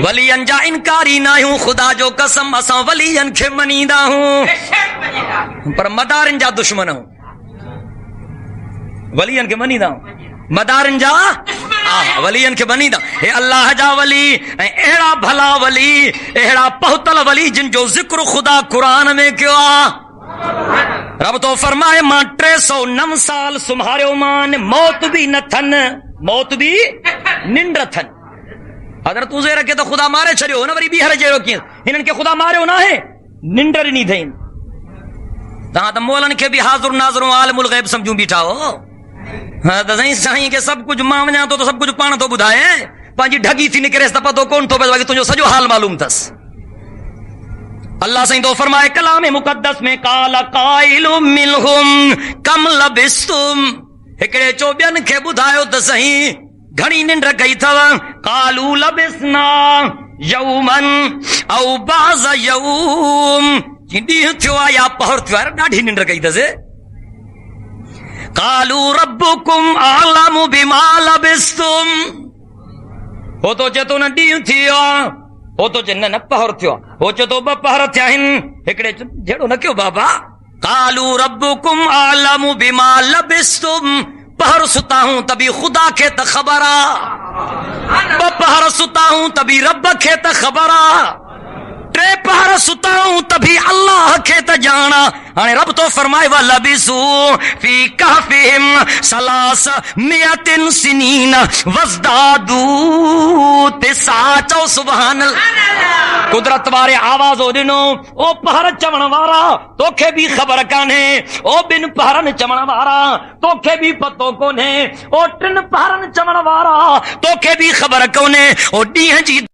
वलियन जा इनकारी ना हूं खुदा जो कसम असां वलियन खे मनींदा हूं पर मदारन जा दुश्मन हूं वलियन खे मनींदा हूं मदारन जा वलियन खे मनींदा हे अल्लाह जा वली ऐं अहिड़ा भला वली अहिड़ा पहुतल वली जिन जो जिक्र खुदा कुरान में कयो आ रब तो फरमाए मां 309 साल सुम्हारियो मान मौत भी न थन मौत भी निंड थन अगर तू जे रखे तो खुदा मारे छड़ियो न वरी बीहर जहिड़ो कीअं हिननि खे खुदा मारियो न आहे निंड ॾिनी अथई तव्हां त मोलनि खे बि हाज़ुर नाज़िर आलिमुल ग़ैब सम्झूं बीठा हो हाँ त साईं खे सभु कुझु मां वञा थो त सभु कुझु पाण थो ॿुधाए पंहिंजी ढगी थी निकिरेसि त पतो कोन थो पए बाक़ी तुंहिंजो सॼो हाल मालूम अथसि अल्लाह साईं तो फरमाए कलाम मुक़द्दस में काला काइलुम मिनहुम कम लबिस्तुम हिकिड़े चो ॿियनि खे ॿुधायो त सही घणी निंड कई अथव कालू लबिसना यौमन औ बाज़ यौम ॾींहुं थियो आहे या पहर थियो आहे ॾाढी निंड कई अथसि कालू रब्बुकुम आलमु बिमा लबिस्तुम हो तो चए थो न ॾींहुं थियो आहे हो तो चए न पहर थियो आहे हो चए थो 2 पहर थिया आहिनि हिकिड़े जहिड़ो न कयो बाबा कालू रब्बुकुम आलमु बिमा लबिस्तुम पहर सुता हूं तभी खुदा के त ख़बर आ 2 पहर सुता हूं तभी रब के त ख़बर आ 3 पहर सुता हूं तभी अल्लाह के त जाना हाणे रब तो फरमाए वा लबिसू फी कहफिहिम सलास मियतिन सिनीन वज़दादू तिसा चओ सुभान अल्लाह कुदरत वारे आवाज़ो ॾिनो ओ पहर चवण वारा तोखे बि ख़बर कान्हे ओ 2 पहरनि चवण वारा तोखे बि पतो कोन्हे ओ 3 पहरनि चवण वारा तोखे बि ख़बर कोन्हे ओ ॾींहं जी